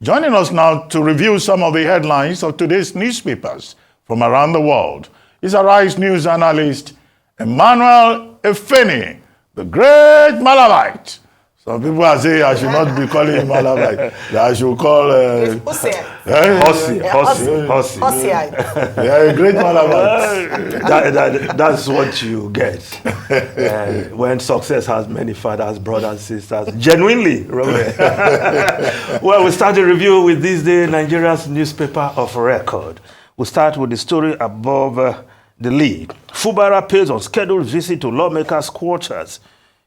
Joining us now to review some of the headlines of today's newspapers from around the world is Arise News analyst Emmanuel Efeni, the great Malabite. Some people are saying I should not be calling him Malabite. I should call Hossi. Yeah, a great Malabite. That's what you get when success has many fathers, brothers, sisters. Genuinely, Robert. Well, we start the review with this day Nigeria's newspaper of record. We start with the story above the lead. Fubara pays on scheduled visit to lawmakers' quarters.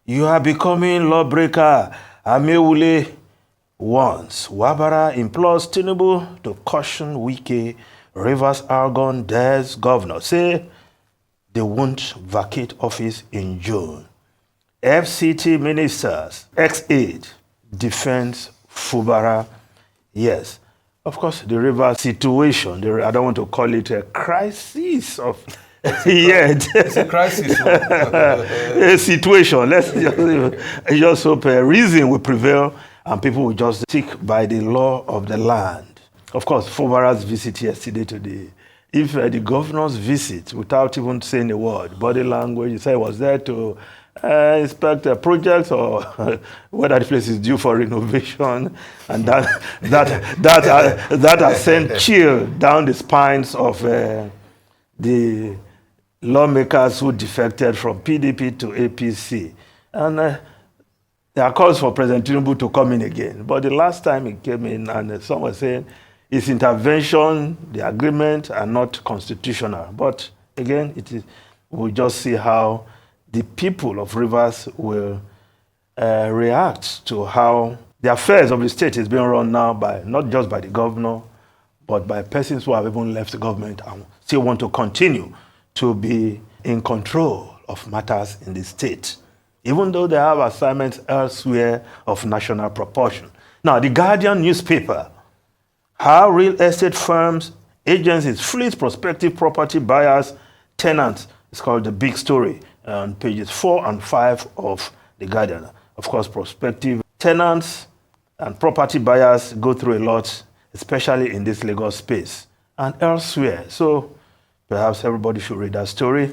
You are becoming lawbreaker. Amewule warns. Wabara implores Tinubu to caution Wike. Rivers Argon dares governor. Say they won't vacate office in June. FCT ministers, ex-aide, defends Fubara. Yes, of course, the river situation, I don't want to call it a crisis of... It's a crisis. A situation. Let's just hope a reason will prevail and people will just stick by the law of the land. Of course, Fubara's visit yesterday today. If the governor's visit, without even saying a word, body language, you say he was there to inspect projects or whether the place is due for renovation, and that has sent chill down the spines of the lawmakers who defected from PDP to APC. And there are calls for President Tinubu to come in again. But the last time he came in, and someone was saying his intervention, the agreement are not constitutional. But again, we'll just see how the people of Rivers will react to how the affairs of the state is being run now by not just by the governor, but by persons who have even left the government and still want to continue to be in control of matters in the state, even though they have assignments elsewhere of national proportion. Now, the Guardian newspaper, how real estate firms, agencies fleece prospective property buyers, tenants. It's called The Big Story on pages 4 and 5 of the Guardian. Of course, prospective tenants and property buyers go through a lot, especially in this Lagos space and elsewhere. So perhaps everybody should read that story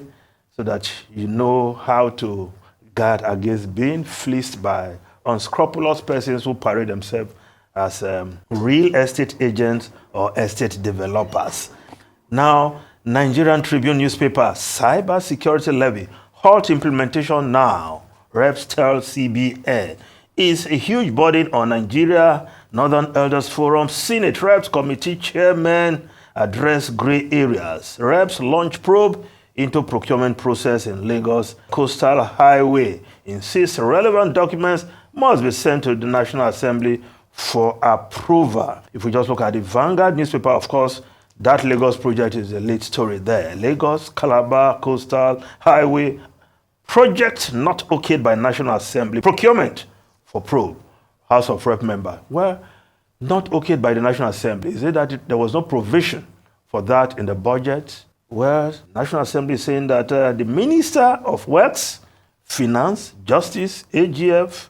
so that you know how to guard against being fleeced by unscrupulous persons who parade themselves as real estate agents or estate developers. Now, Nigerian Tribune newspaper, cybersecurity levy, halt implementation now, reps tell CBN, is a huge burden on Nigeria. Northern Elders Forum, Senate Reps Committee Chairman address gray areas. Reps launch probe into procurement process in Lagos Coastal Highway. Insists relevant documents must be sent to the National Assembly for approval. If we just look at the Vanguard newspaper, of course, that Lagos project is the lead story there. Lagos, Calabar, Coastal Highway, project not okayed by National Assembly. Procurement for probe. House of Rep member. Well, not okayed by the National Assembly. Is it that there was no provision for that in the budget? Well, National Assembly is saying that the Minister of Works, Finance, Justice, AGF,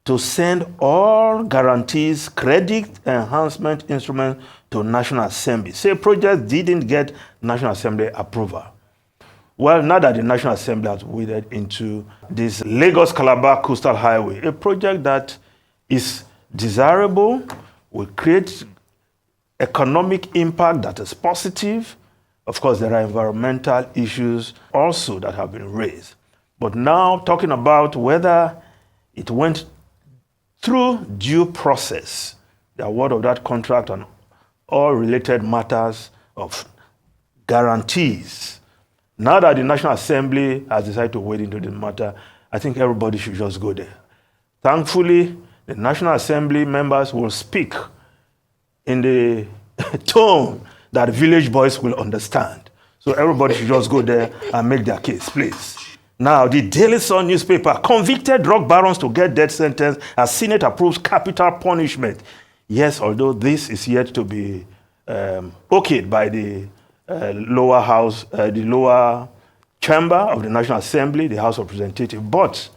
to send all guarantees, credit enhancement instruments to National Assembly. Say project didn't get National Assembly approval. Well, now that the National Assembly has waded into this Lagos-Calabar Coastal Highway, a project that is desirable, will create economic impact that is positive. Of course, there are environmental issues also that have been raised. But now talking about whether it went through due process, the award of that contract and all related matters of guarantees. Now that the National Assembly has decided to wade into the matter, I think everybody should just go there. Thankfully, the National Assembly members will speak in the tone that village boys will understand. So everybody should just go there and make their case, please. Now, the Daily Sun newspaper, convicted drug barons to get death sentence as Senate approves capital punishment. Yes, although this is yet to be okayed by the lower house, the lower chamber of the National Assembly, the House of Representatives, but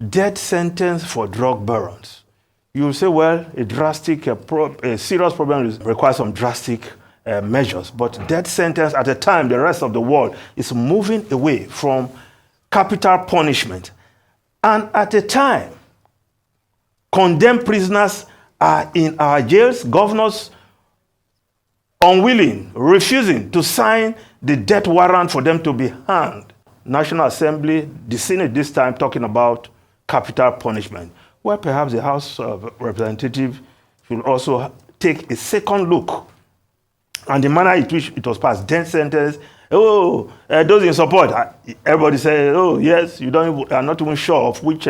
death sentence for drug barons. You say, well, a serious problem requires some drastic measures. But death sentence at a time, the rest of the world is moving away from capital punishment. And at a time, condemned prisoners are in our jails, governors unwilling, refusing to sign the death warrant for them to be hanged. National Assembly, the Senate this time talking about capital punishment. Well, perhaps the House of Representatives should also take a second look and the manner in which it was passed. Death sentence, those in support, everybody says, oh, yes, you are not even sure of which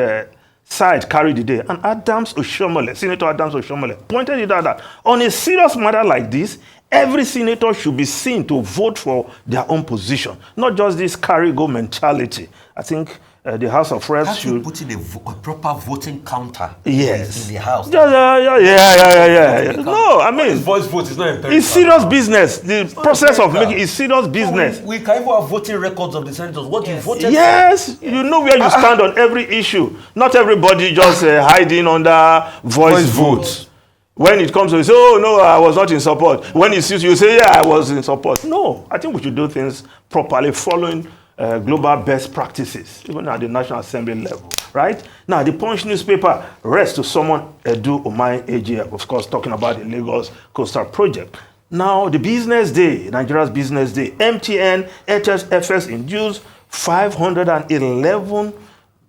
side carried the day. And Senator Adams Oshomole, pointed it out that on a serious matter like this, every senator should be seen to vote for their own position, not just this carry-go mentality. I think the House of Reps should put in a proper voting counter. Yes. In the House. Yeah. No, I mean, voice vote is not imperative. It's serious business. The process of making is serious business. We can even have voting records of the senators. What you voted Yes, you know where you stand on every issue. Not everybody just hiding under voice votes. When it comes to you say, oh no, I was not in support. When it suits you, say, yeah, I was in support. No, I think we should do things properly, following global best practices, even at the National Assembly level, right? Now, the Punch newspaper rests to summon Edu Omai AGF, of course, talking about the Lagos Coastal Project. Now, the business day, Nigeria's business day, MTN, HSFS induced 511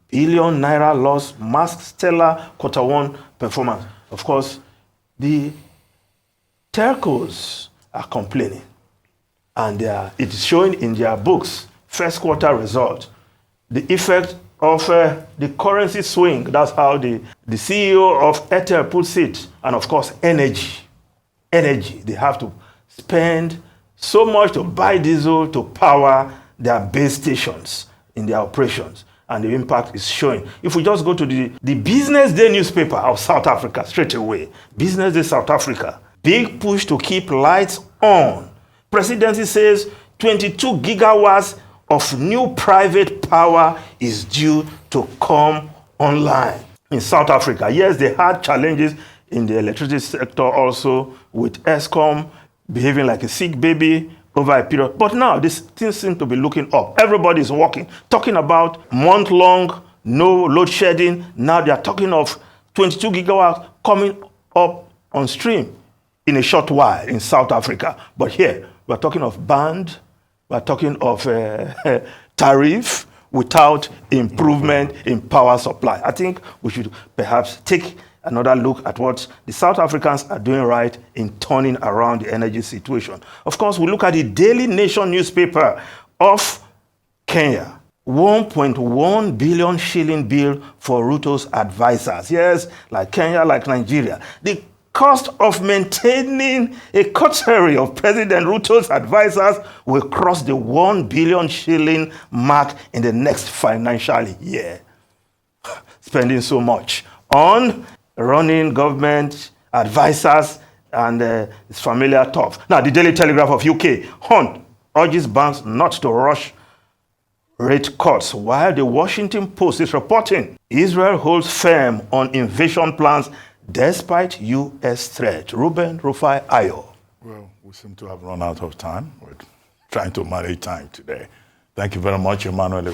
billion naira loss, masked stellar Q1 performance. Of course, the telcos are complaining, and it is showing in their books, first quarter result, the effect of the currency swing. That's how the CEO of Airtel puts it. And of course, energy. They have to spend so much to buy diesel to power their base stations in their operations. And the impact is showing. If we just go to the Business Day newspaper of South Africa straight away, Business Day South Africa, big push to keep lights on. Presidency says 22 gigawatts of new private power is due to come online in South Africa. Yes, they had challenges in the electricity sector also, with Eskom behaving like a sick baby over a period. But now, these things seem to be looking up. Everybody is working, talking about month-long, no load shedding. Now they are talking of 22 gigawatts coming up on stream in a short while in South Africa. But here, we're talking of band, we're talking of tariff without improvement in power supply. I think we should perhaps take another look at what the South Africans are doing right in turning around the energy situation. Of course, we look at the Daily Nation newspaper of Kenya. 1.1 billion shilling bill for Ruto's advisors. Yes, like Kenya, like Nigeria. The cost of maintaining a coterie of President Ruto's advisors will cross the 1 billion shilling mark in the next financial year. Spending so much on running government advisors, and it's familiar tough. Now, the Daily Telegraph of UK, Hunt urges banks not to rush rate cuts, while the Washington Post is reporting Israel holds firm on invasion plans despite U.S. threat. Ruben Rufai Ayo. Well, we seem to have run out of time. We're trying to manage time today. Thank you very much, Emmanuel.